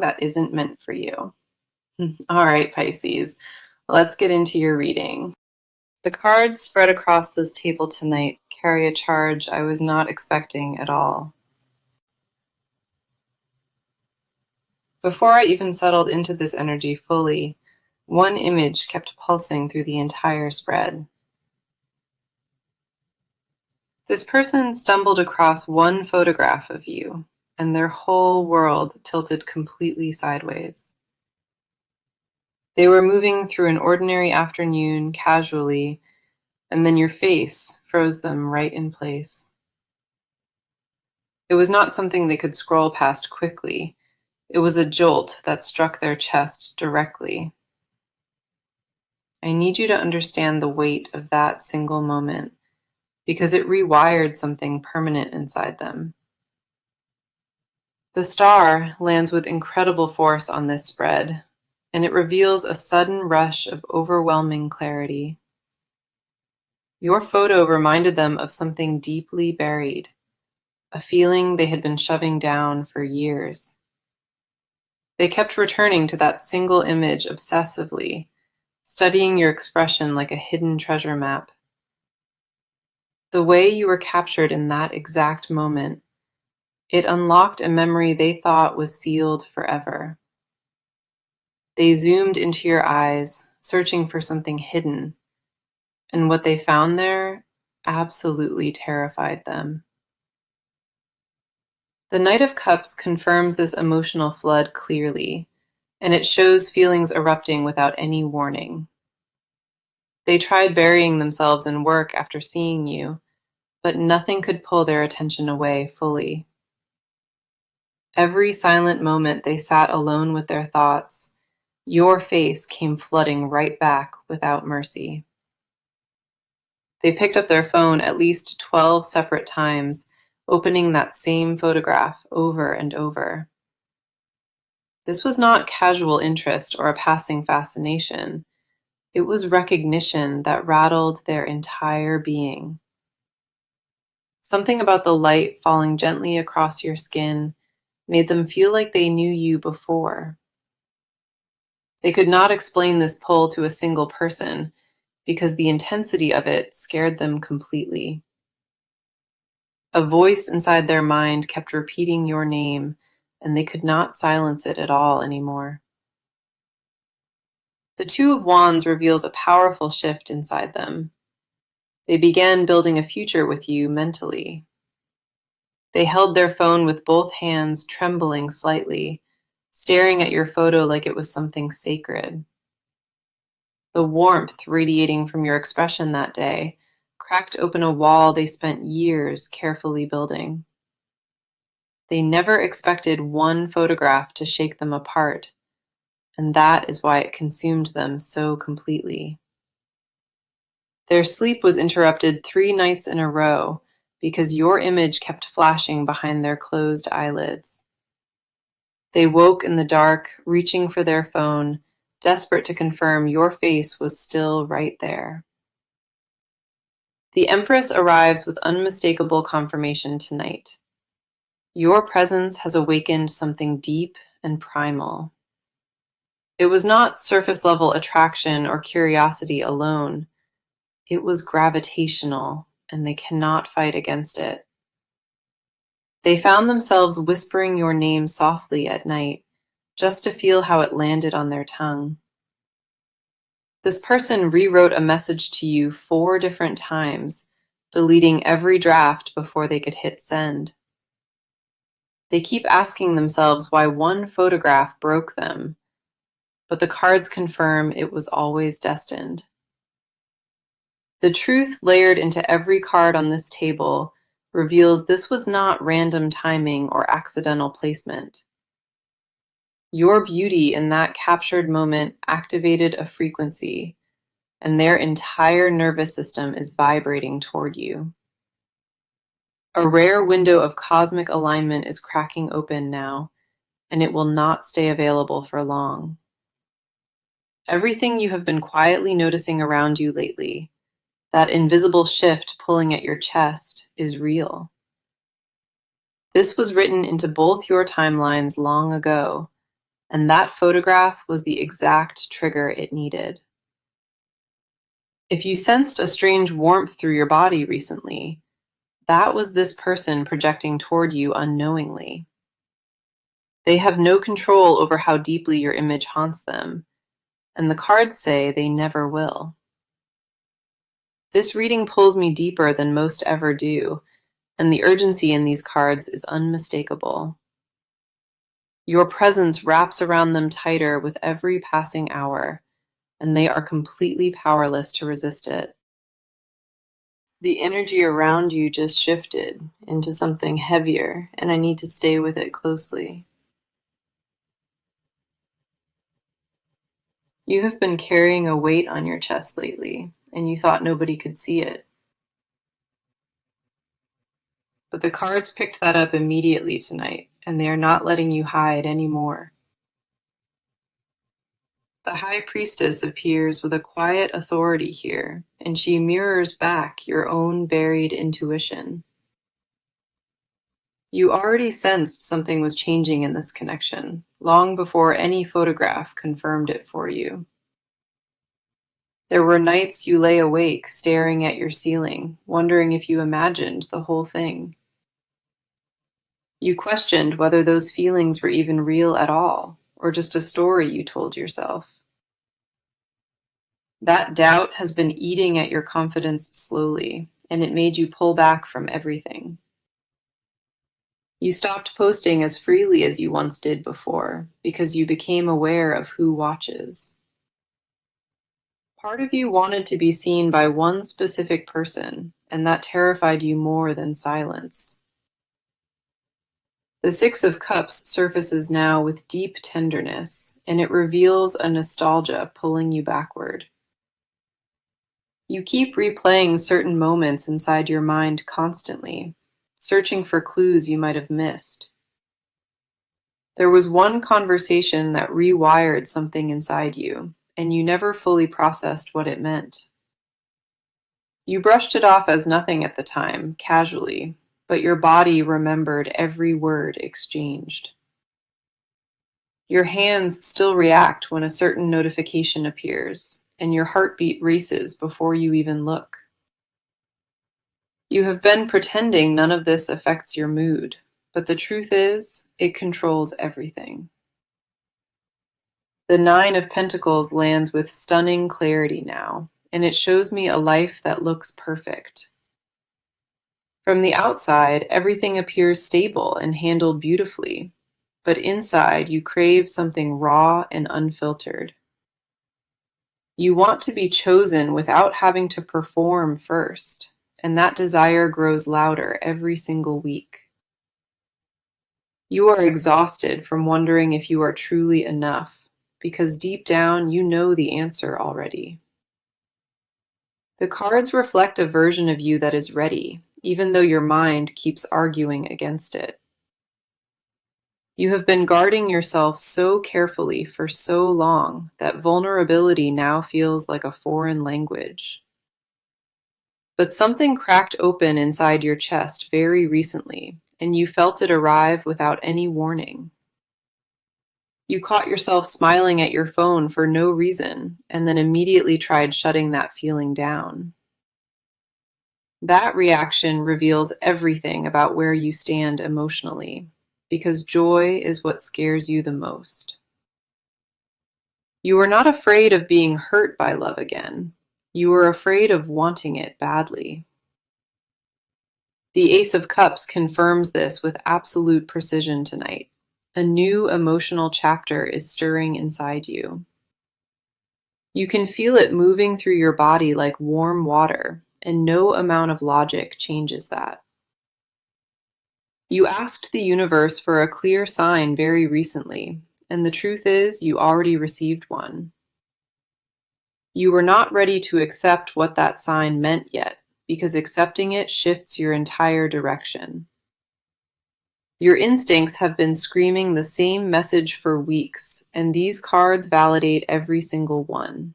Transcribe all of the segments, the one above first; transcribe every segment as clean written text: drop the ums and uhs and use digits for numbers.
that isn't meant for you. All right, Pisces, let's get into your reading. The cards spread across this table tonight carry a charge I was not expecting at all. Before I even settled into this energy fully, one image kept pulsing through the entire spread. This person stumbled across one photograph of you, and their whole world tilted completely sideways. They were moving through an ordinary afternoon casually, and then your face froze them right in place. It was not something they could scroll past quickly. It was a jolt that struck their chest directly. I need you to understand the weight of that single moment, because it rewired something permanent inside them. The star lands with incredible force on this spread, and it reveals a sudden rush of overwhelming clarity. Your photo reminded them of something deeply buried, a feeling they had been shoving down for years. They kept returning to that single image obsessively, studying your expression like a hidden treasure map. The way you were captured in that exact moment, it unlocked a memory they thought was sealed forever. They zoomed into your eyes, searching for something hidden, and what they found there absolutely terrified them. The Knight of Cups confirms this emotional flood clearly, and it shows feelings erupting without any warning. They tried burying themselves in work after seeing you, but nothing could pull their attention away fully. Every silent moment they sat alone with their thoughts, your face came flooding right back without mercy. They picked up their phone at least 12 separate times, opening that same photograph over and over. This was not casual interest or a passing fascination. It was recognition that rattled their entire being. Something about the light falling gently across your skin made them feel like they knew you before. They could not explain this pull to a single person because the intensity of it scared them completely. A voice inside their mind kept repeating your name, and they could not silence it at all anymore. The Two of Wands reveals a powerful shift inside them. They began building a future with you mentally. They held their phone with both hands trembling slightly, staring at your photo like it was something sacred. The warmth radiating from your expression that day cracked open a wall they spent years carefully building. They never expected one photograph to shake them apart, and that is why it consumed them so completely. Their sleep was interrupted 3 nights in a row because your image kept flashing behind their closed eyelids. They woke in the dark, reaching for their phone, desperate to confirm your face was still right there. The Empress arrives with unmistakable confirmation tonight. Your presence has awakened something deep and primal. It was not surface-level attraction or curiosity alone. It was gravitational, and they cannot fight against it. They found themselves whispering your name softly at night, just to feel how it landed on their tongue. This person rewrote a message to you 4 different times, deleting every draft before they could hit send. They keep asking themselves why one photograph broke them, but the cards confirm it was always destined. The truth layered into every card on this table reveals this was not random timing or accidental placement. Your beauty in that captured moment activated a frequency, and their entire nervous system is vibrating toward you. A rare window of cosmic alignment is cracking open now, and it will not stay available for long. Everything you have been quietly noticing around you lately, that invisible shift pulling at your chest, is real. This was written into both your timelines long ago, and that photograph was the exact trigger it needed. If you sensed a strange warmth through your body recently, that was this person projecting toward you unknowingly. They have no control over how deeply your image haunts them, and the cards say they never will. This reading pulls me deeper than most ever do, and the urgency in these cards is unmistakable. Your presence wraps around them tighter with every passing hour, and they are completely powerless to resist it. The energy around you just shifted into something heavier, and I need to stay with it closely. You have been carrying a weight on your chest lately, and you thought nobody could see it. But the cards picked that up immediately tonight, and they are not letting you hide anymore. The High Priestess appears with a quiet authority here, and she mirrors back your own buried intuition. You already sensed something was changing in this connection, long before any photograph confirmed it for you. There were nights you lay awake, staring at your ceiling, wondering if you imagined the whole thing. You questioned whether those feelings were even real at all, or just a story you told yourself. That doubt has been eating at your confidence slowly, and it made you pull back from everything. You stopped posting as freely as you once did before, because you became aware of who watches. Part of you wanted to be seen by one specific person, and that terrified you more than silence. The Six of Cups surfaces now with deep tenderness, and it reveals a nostalgia pulling you backward. You keep replaying certain moments inside your mind constantly, searching for clues you might have missed. There was one conversation that rewired something inside you, and you never fully processed what it meant. You brushed it off as nothing at the time, casually, but your body remembered every word exchanged. Your hands still react when a certain notification appears, and your heartbeat races before you even look. You have been pretending none of this affects your mood, but the truth is, it controls everything. The Nine of Pentacles lands with stunning clarity now, and it shows me a life that looks perfect. From the outside, everything appears stable and handled beautifully, but inside you crave something raw and unfiltered. You want to be chosen without having to perform first, and that desire grows louder every single week. You are exhausted from wondering if you are truly enough, because deep down you know the answer already. The cards reflect a version of you that is ready, even though your mind keeps arguing against it. You have been guarding yourself so carefully for so long that vulnerability now feels like a foreign language. But something cracked open inside your chest very recently, and you felt it arrive without any warning. You caught yourself smiling at your phone for no reason, and then immediately tried shutting that feeling down. That reaction reveals everything about where you stand emotionally, because joy is what scares you the most. You are not afraid of being hurt by love again. You are afraid of wanting it badly. The Ace of Cups confirms this with absolute precision tonight. A new emotional chapter is stirring inside you. You can feel it moving through your body like warm water, and no amount of logic changes that. You asked the universe for a clear sign very recently, and the truth is you already received one. You were not ready to accept what that sign meant yet, because accepting it shifts your entire direction. Your instincts have been screaming the same message for weeks, and these cards validate every single one.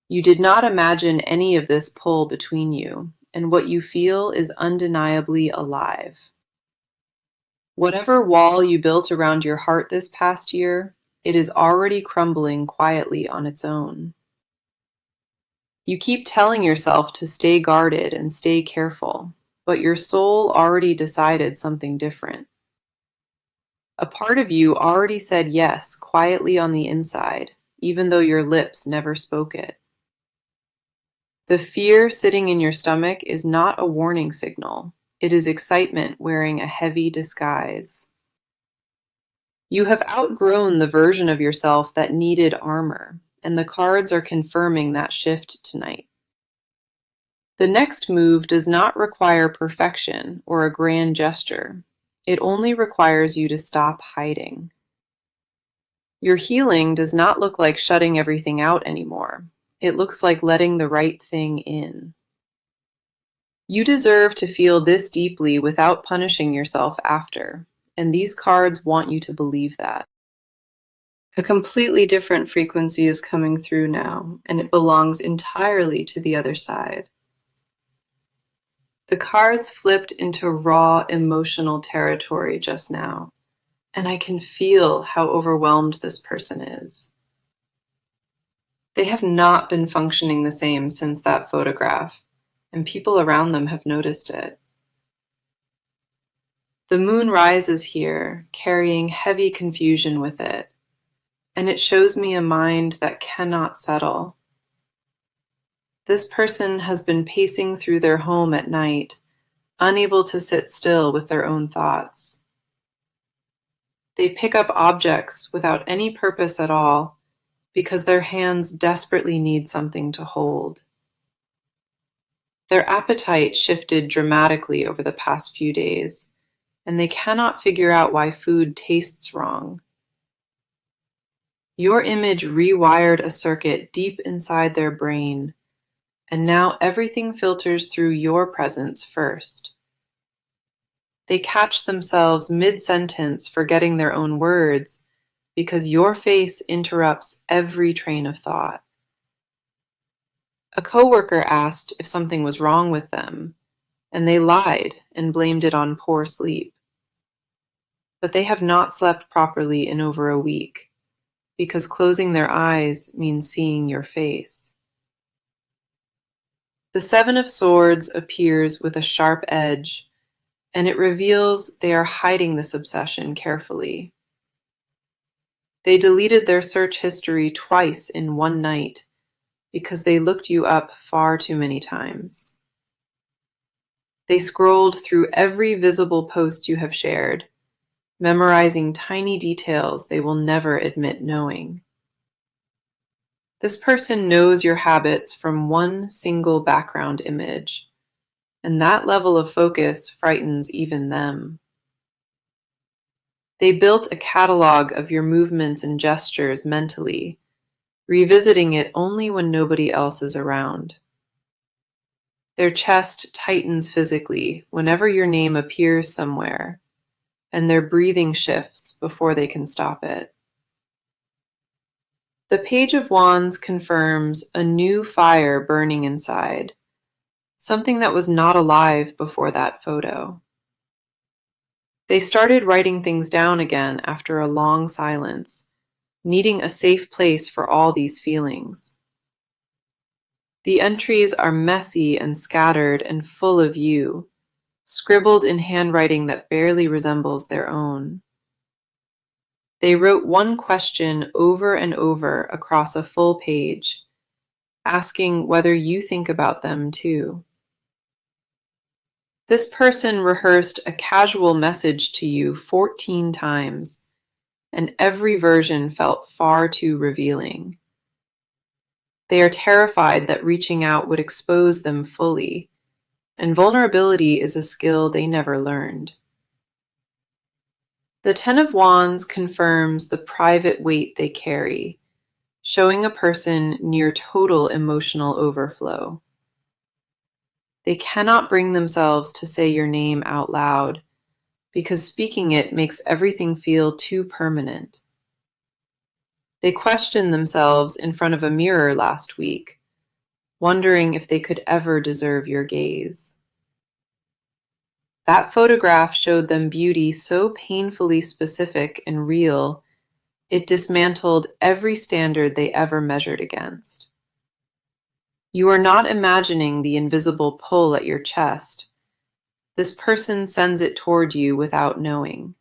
You did not imagine any of this pull between you, and what you feel is undeniably alive. Whatever wall you built around your heart this past year, it is already crumbling quietly on its own. You keep telling yourself to stay guarded and stay careful, but your soul already decided something different. A part of you already said yes quietly on the inside, even though your lips never spoke it. The fear sitting in your stomach is not a warning signal. It is excitement wearing a heavy disguise. You have outgrown the version of yourself that needed armor, and the cards are confirming that shift tonight. The next move does not require perfection or a grand gesture. It only requires you to stop hiding. Your healing does not look like shutting everything out anymore. It looks like letting the right thing in. You deserve to feel this deeply without punishing yourself after, and these cards want you to believe that. A completely different frequency is coming through now, and it belongs entirely to the other side. The cards flipped into raw emotional territory just now, and I can feel how overwhelmed this person is. They have not been functioning the same since that photograph, and people around them have noticed it. The moon rises here, carrying heavy confusion with it, and it shows me a mind that cannot settle. This person has been pacing through their home at night, unable to sit still with their own thoughts. They pick up objects without any purpose at all because their hands desperately need something to hold. Their appetite shifted dramatically over the past few days, and they cannot figure out why food tastes wrong. Your image rewired a circuit deep inside their brain, and now everything filters through your presence first. They catch themselves mid-sentence forgetting their own words because your face interrupts every train of thought. A coworker asked if something was wrong with them, and they lied and blamed it on poor sleep. But they have not slept properly in over a week, because closing their eyes means seeing your face. The Seven of Swords appears with a sharp edge, and it reveals they are hiding this obsession carefully. They deleted their search history twice in one night because they looked you up far too many times. They scrolled through every visible post you have shared, memorizing tiny details they will never admit knowing. This person knows your habits from one single background image, and that level of focus frightens even them. They built a catalog of your movements and gestures mentally, revisiting it only when nobody else is around. Their chest tightens physically whenever your name appears somewhere, and their breathing shifts before they can stop it. The Page of Wands confirms a new fire burning inside, something that was not alive before that photo. They started writing things down again after a long silence, needing a safe place for all these feelings. The entries are messy and scattered and full of you, scribbled in handwriting that barely resembles their own. They wrote one question over and over across a full page, asking whether you think about them too. This person rehearsed a casual message to you 14 times, and every version felt far too revealing. They are terrified that reaching out would expose them fully, and vulnerability is a skill they never learned. The Ten of Wands confirms the private weight they carry, showing a person near total emotional overflow. They cannot bring themselves to say your name out loud because speaking it makes everything feel too permanent. They questioned themselves in front of a mirror last week, wondering if they could ever deserve your gaze. That photograph showed them beauty so painfully specific and real, it dismantled every standard they ever measured against. You are not imagining the invisible pull at your chest. This person sends it toward you without knowing.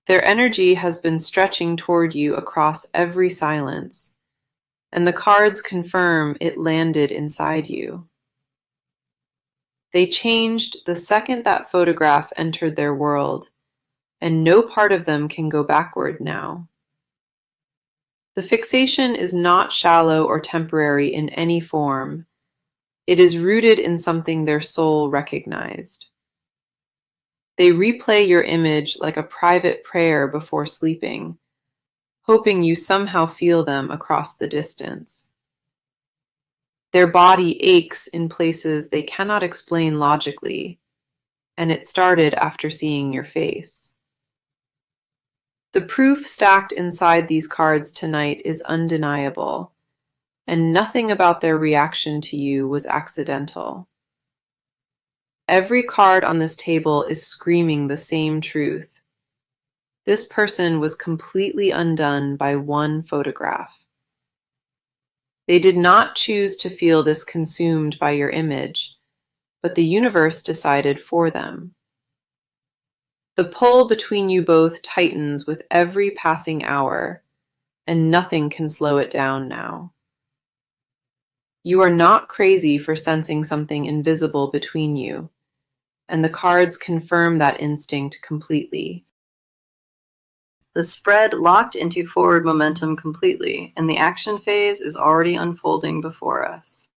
Their energy has been stretching toward you across every silence, and the cards confirm it landed inside you. They changed the second that photograph entered their world, and no part of them can go backward now. The fixation is not shallow or temporary in any form. It is rooted in something their soul recognized. They replay your image like a private prayer before sleeping, hoping you somehow feel them across the distance. Their body aches in places they cannot explain logically, and it started after seeing your face. The proof stacked inside these cards tonight is undeniable, and nothing about their reaction to you was accidental. Every card on this table is screaming the same truth. This person was completely undone by one photograph. They did not choose to feel this consumed by your image, but the universe decided for them. The pull between you both tightens with every passing hour, and nothing can slow it down now. You are not crazy for sensing something invisible between you, and the cards confirm that instinct completely. The spread locked into forward momentum completely, and the action phase is already unfolding before us.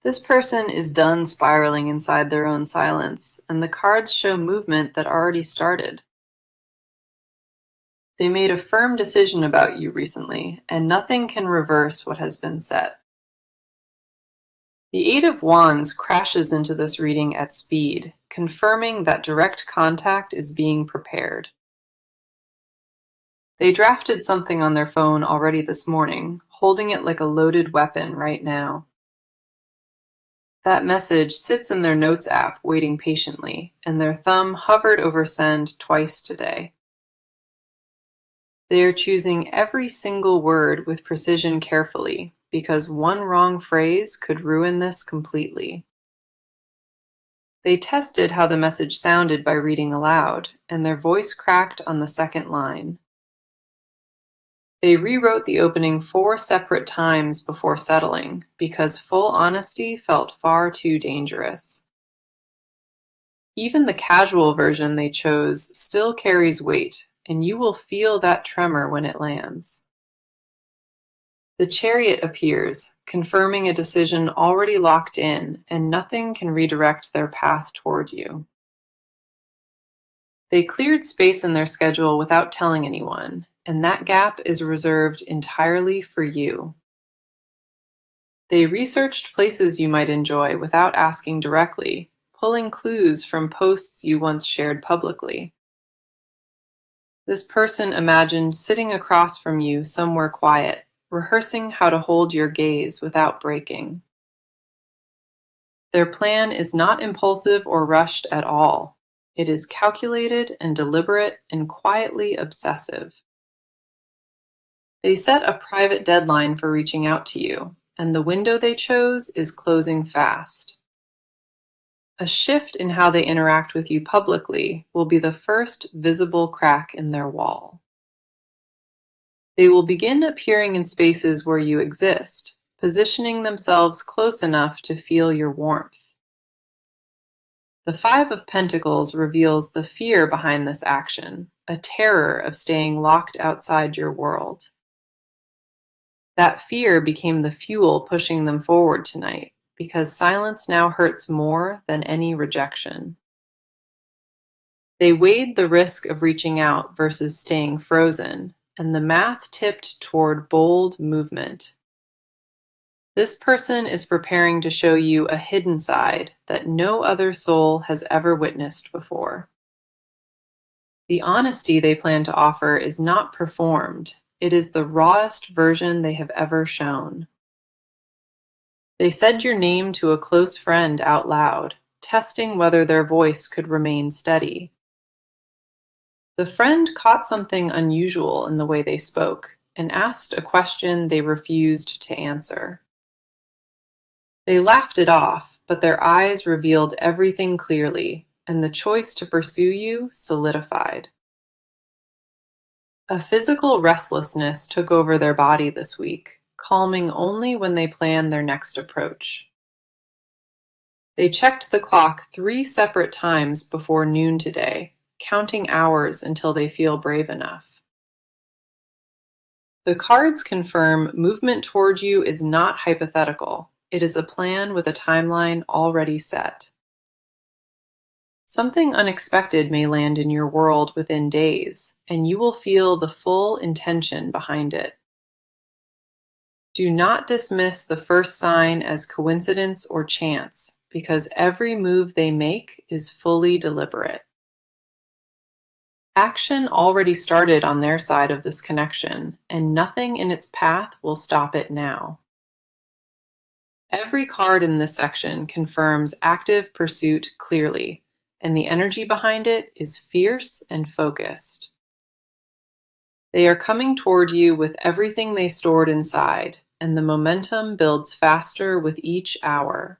This person is done spiraling inside their own silence, and the cards show movement that already started. They made a firm decision about you recently, and nothing can reverse what has been set. The Eight of Wands crashes into this reading at speed, confirming that direct contact is being prepared. They drafted something on their phone already this morning, holding it like a loaded weapon right now. That message sits in their notes app waiting patiently, and their thumb hovered over send twice today. They are choosing every single word with precision carefully, because one wrong phrase could ruin this completely. They tested how the message sounded by reading aloud, and their voice cracked on the second line. They rewrote the opening 4 separate times before settling, because full honesty felt far too dangerous. Even the casual version they chose still carries weight, and you will feel that tremor when it lands. The Chariot appears, confirming a decision already locked in, and nothing can redirect their path toward you. They cleared space in their schedule without telling anyone, and that gap is reserved entirely for you. They researched places you might enjoy without asking directly, pulling clues from posts you once shared publicly. This person imagined sitting across from you somewhere quiet, rehearsing how to hold your gaze without breaking. Their plan is not impulsive or rushed at all. It is calculated and deliberate and quietly obsessive. They set a private deadline for reaching out to you, and the window they chose is closing fast. A shift in how they interact with you publicly will be the first visible crack in their wall. They will begin appearing in spaces where you exist, positioning themselves close enough to feel your warmth. The Five of Pentacles reveals the fear behind this action, a terror of staying locked outside your world. That fear became the fuel pushing them forward tonight, because silence now hurts more than any rejection. They weighed the risk of reaching out versus staying frozen, and the math tipped toward bold movement. This person is preparing to show you a hidden side that no other soul has ever witnessed before. The honesty they plan to offer is not performed. It is the rawest version they have ever shown. They said your name to a close friend out loud, testing whether their voice could remain steady. The friend caught something unusual in the way they spoke and asked a question they refused to answer. They laughed it off, but their eyes revealed everything clearly, and the choice to pursue you solidified. A physical restlessness took over their body this week, calming only when they plan their next approach. They checked the clock 3 separate times before noon today, counting hours until they feel brave enough. The cards confirm movement toward you is not hypothetical. It is a plan with a timeline already set. Something unexpected may land in your world within days, and you will feel the full intention behind it. Do not dismiss the first sign as coincidence or chance, because every move they make is fully deliberate. Action already started on their side of this connection, and nothing in its path will stop it now. Every card in this section confirms active pursuit clearly, and the energy behind it is fierce and focused. They are coming toward you with everything they stored inside, and the momentum builds faster with each hour.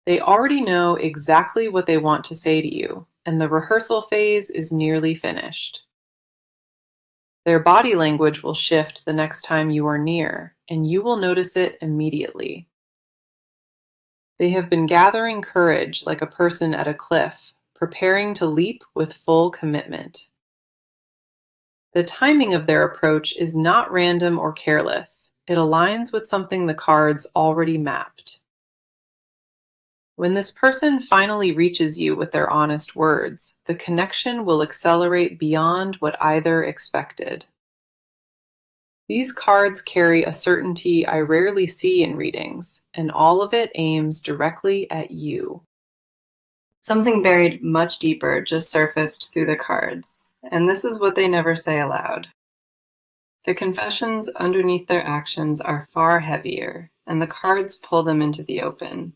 They already know exactly what they want to say to you, and the rehearsal phase is nearly finished. Their body language will shift the next time you are near, and you will notice it immediately. They have been gathering courage like a person at a cliff, preparing to leap with full commitment. The timing of their approach is not random or careless. It aligns with something the cards already mapped. When this person finally reaches you with their honest words, the connection will accelerate beyond what either expected. These cards carry a certainty I rarely see in readings, and all of it aims directly at you. Something buried much deeper just surfaced through the cards, and this is what they never say aloud. The confessions underneath their actions are far heavier, and the cards pull them into the open.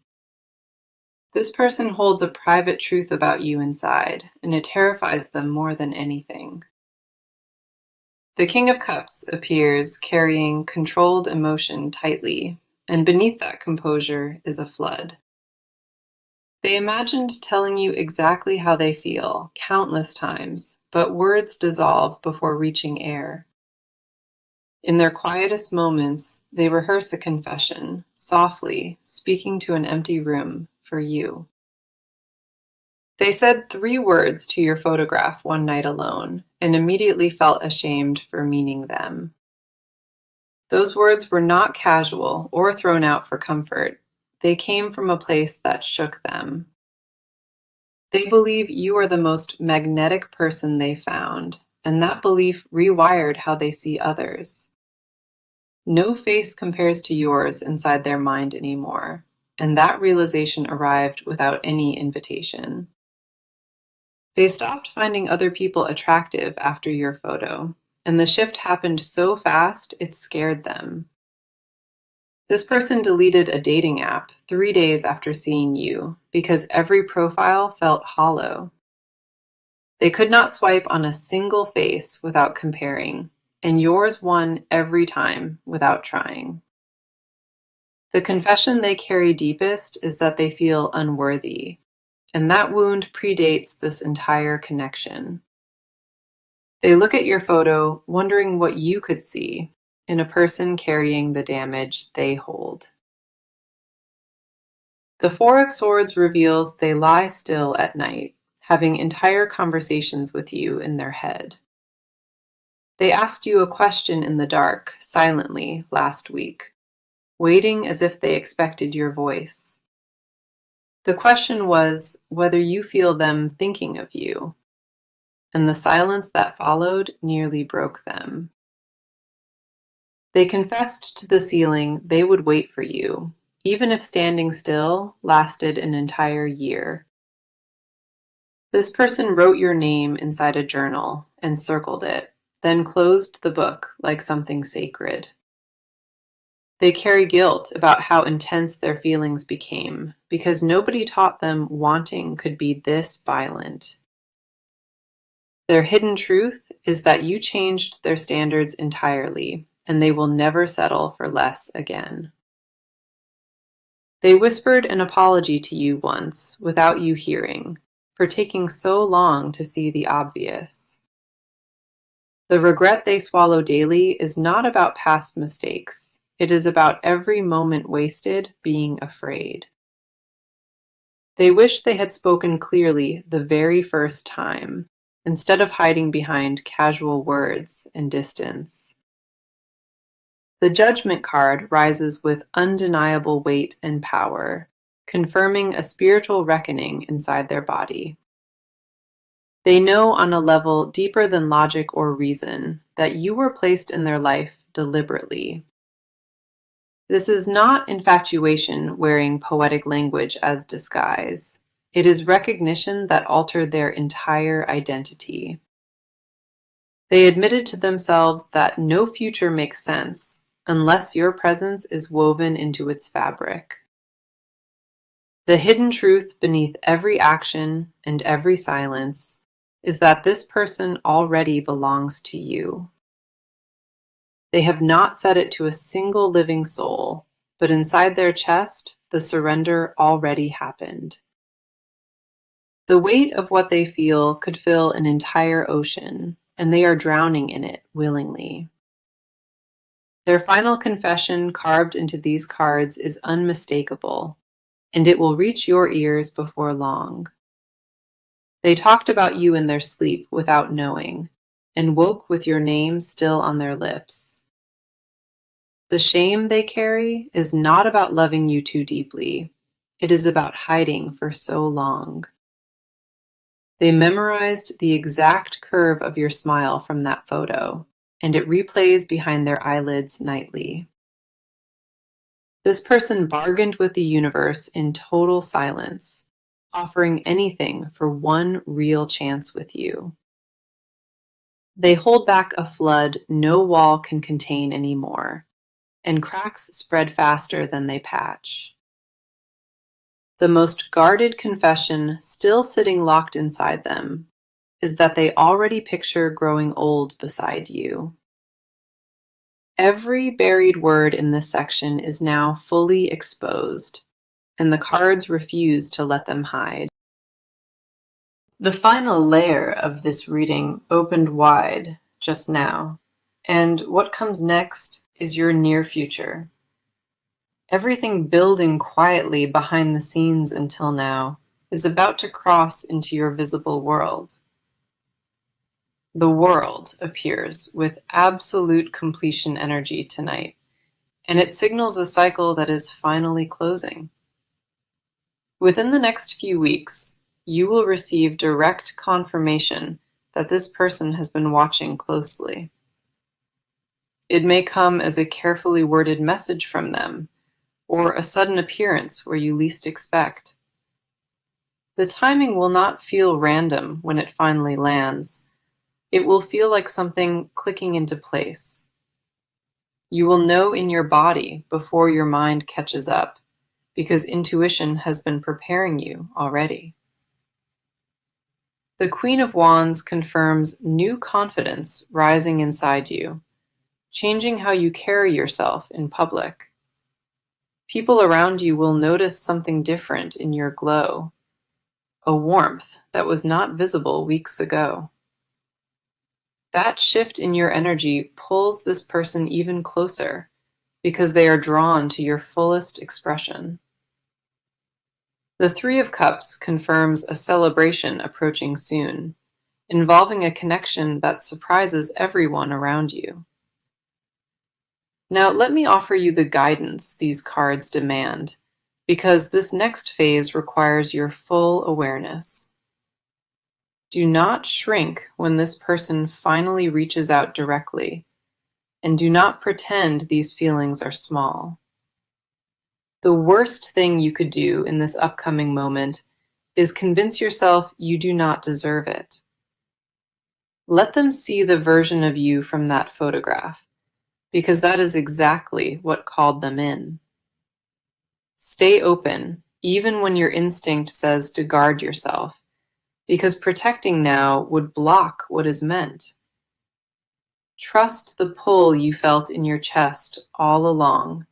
This person holds a private truth about you inside, and it terrifies them more than anything. The King of Cups appears carrying controlled emotion tightly, and beneath that composure is a flood. They imagined telling you exactly how they feel countless times, but words dissolve before reaching air. In their quietest moments, they rehearse a confession, softly, speaking to an empty room for you. They said 3 words to your photograph one night alone, and immediately felt ashamed for meaning them. Those words were not casual or thrown out for comfort. They came from a place that shook them. They believe you are the most magnetic person they found, and that belief rewired how they see others. No face compares to yours inside their mind anymore, and that realization arrived without any invitation. They stopped finding other people attractive after your photo, and the shift happened so fast it scared them. This person deleted a dating app 3 days after seeing you because every profile felt hollow. They could not swipe on a single face without comparing, and yours won every time without trying. The confession they carry deepest is that they feel unworthy, and that wound predates this entire connection. They look at your photo, wondering what you could see in a person carrying the damage they hold. The Four of Swords reveals they lie still at night, having entire conversations with you in their head. They asked you a question in the dark, silently, last week, waiting as if they expected your voice. The question was whether you feel them thinking of you, and the silence that followed nearly broke them. They confessed to the ceiling they would wait for you, even if standing still lasted an entire year. This person wrote your name inside a journal and circled it, then closed the book like something sacred. They carry guilt about how intense their feelings became because nobody taught them wanting could be this violent. Their hidden truth is that you changed their standards entirely, and they will never settle for less again. They whispered an apology to you once, without you hearing, for taking so long to see the obvious. The regret they swallow daily is not about past mistakes. It is about every moment wasted being afraid. They wish they had spoken clearly the very first time, instead of hiding behind casual words and distance. The Judgment card rises with undeniable weight and power, confirming a spiritual reckoning inside their body. They know on a level deeper than logic or reason that you were placed in their life deliberately. This is not infatuation wearing poetic language as disguise. It is recognition that altered their entire identity. They admitted to themselves that no future makes sense unless your presence is woven into its fabric. The hidden truth beneath every action and every silence is that this person already belongs to you. They have not said it to a single living soul, but inside their chest, the surrender already happened. The weight of what they feel could fill an entire ocean, and they are drowning in it willingly. Their final confession carved into these cards is unmistakable, and it will reach your ears before long. They talked about you in their sleep without knowing, and woke with your name still on their lips. The shame they carry is not about loving you too deeply. It is about hiding for so long. They memorized the exact curve of your smile from that photo, and it replays behind their eyelids nightly. This person bargained with the universe in total silence, offering anything for one real chance with you. They hold back a flood no wall can contain anymore, and cracks spread faster than they patch. The most guarded confession still sitting locked inside them is that they already picture growing old beside you. Every buried word in this section is now fully exposed, and the cards refuse to let them hide. The final layer of this reading opened wide just now, and what comes next is your near future. Everything building quietly behind the scenes until now is about to cross into your visible world. The world appears with absolute completion energy tonight, and it signals a cycle that is finally closing. Within the next few weeks, you will receive direct confirmation that this person has been watching closely. It may come as a carefully worded message from them, or a sudden appearance where you least expect. The timing will not feel random when it finally lands. It will feel like something clicking into place. You will know in your body before your mind catches up, because intuition has been preparing you already. The Queen of Wands confirms new confidence rising inside you, changing how you carry yourself in public. People around you will notice something different in your glow, a warmth that was not visible weeks ago. That shift in your energy pulls this person even closer because they are drawn to your fullest expression. The Three of Cups confirms a celebration approaching soon, involving a connection that surprises everyone around you. Now, let me offer you the guidance these cards demand, because this next phase requires your full awareness. Do not shrink when this person finally reaches out directly, and do not pretend these feelings are small. The worst thing you could do in this upcoming moment is convince yourself you do not deserve it. Let them see the version of you from that photograph, because that is exactly what called them in. Stay open, even when your instinct says to guard yourself, because protecting now would block what is meant. Trust the pull you felt in your chest all along.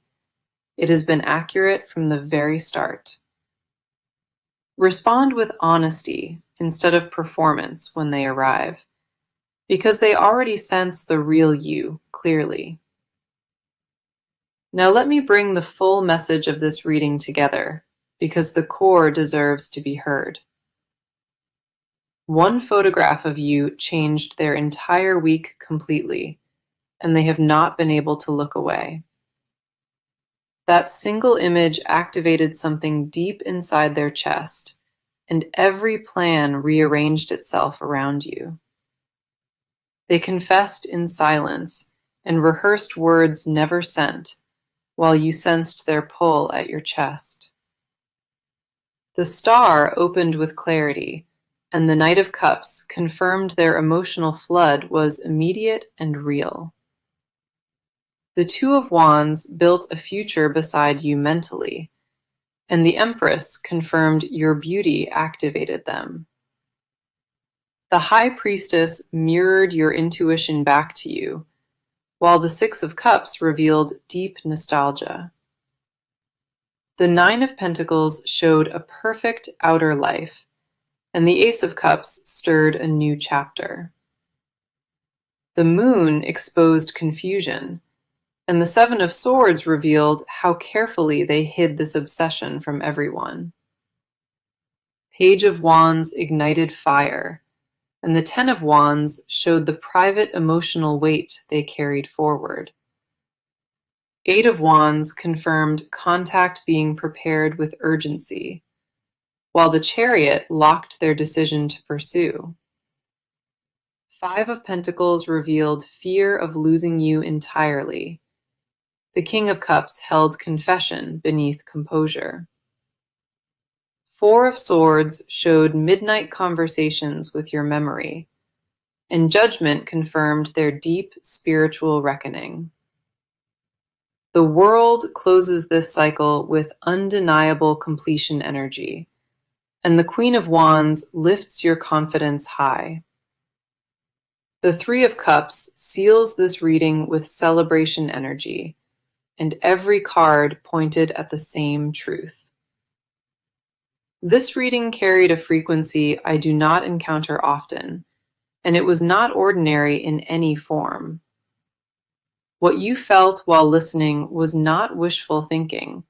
It has been accurate from the very start. Respond with honesty instead of performance when they arrive, because they already sense the real you clearly. Now let me bring the full message of this reading together, because the core deserves to be heard. One photograph of you changed their entire week completely, and they have not been able to look away. That single image activated something deep inside their chest, and every plan rearranged itself around you. They confessed in silence and rehearsed words never sent, while you sensed their pull at your chest. The star opened with clarity, and the Knight of Cups confirmed their emotional flood was immediate and real. The Two of Wands built a future beside you mentally, and the Empress confirmed your beauty activated them. The High Priestess mirrored your intuition back to you, while the Six of Cups revealed deep nostalgia. The Nine of Pentacles showed a perfect outer life, and the Ace of Cups stirred a new chapter. The Moon exposed confusion, and the Seven of Swords revealed how carefully they hid this obsession from everyone. Page of Wands ignited fire, and the Ten of Wands showed the private emotional weight they carried forward. Eight of Wands confirmed contact being prepared with urgency, while the Chariot locked their decision to pursue. Five of Pentacles revealed fear of losing you entirely. The King of Cups held confession beneath composure. Four of Swords showed midnight conversations with your memory, and Judgment confirmed their deep spiritual reckoning. The World closes this cycle with undeniable completion energy, and the Queen of Wands lifts your confidence high. The Three of Cups seals this reading with celebration energy, and every card pointed at the same truth. This reading carried a frequency I do not encounter often, and it was not ordinary in any form. What you felt while listening was not wishful thinking.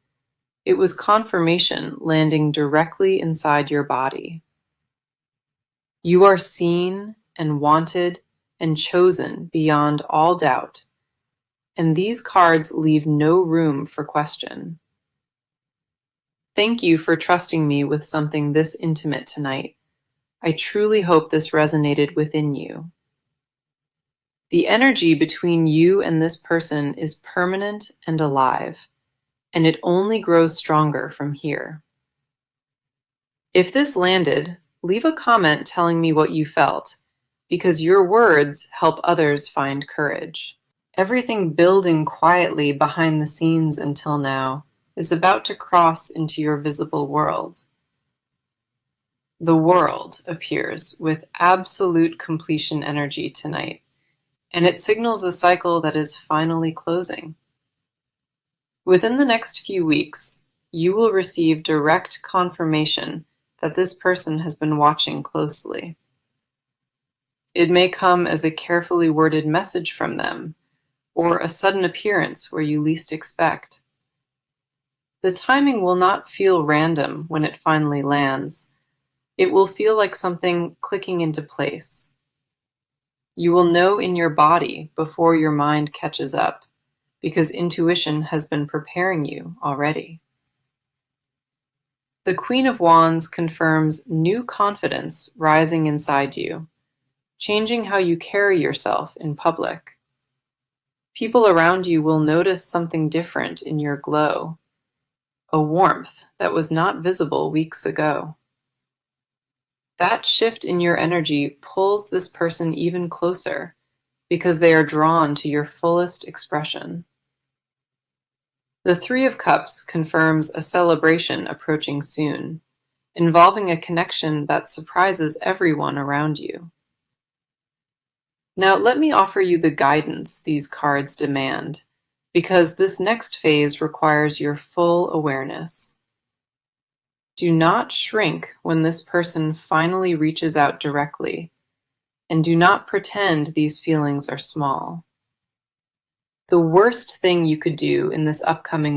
It was confirmation landing directly inside your body. You are seen and wanted and chosen beyond all doubt, and these cards leave no room for question. Thank you for trusting me with something this intimate tonight. I truly hope this resonated within you. The energy between you and this person is permanent and alive, and it only grows stronger from here. If this landed, leave a comment telling me what you felt, because your words help others find courage. Everything building quietly behind the scenes until now is about to cross into your visible world. The world appears with absolute completion energy tonight, and it signals a cycle that is finally closing. Within the next few weeks, you will receive direct confirmation that this person has been watching closely. It may come as a carefully worded message from them, or a sudden appearance where you least expect. The timing will not feel random when it finally lands. It will feel like something clicking into place. You will know in your body before your mind catches up, because intuition has been preparing you already. The Queen of Wands confirms new confidence rising inside you, changing how you carry yourself in public. People around you will notice something different in your glow, a warmth that was not visible weeks ago. That shift in your energy pulls this person even closer, because they are drawn to your fullest expression. The Three of Cups confirms a celebration approaching soon, involving a connection that surprises everyone around you. Now, let me offer you the guidance these cards demand, because this next phase requires your full awareness. Do not shrink when this person finally reaches out directly, and do not pretend these feelings are small. The worst thing you could do in this upcoming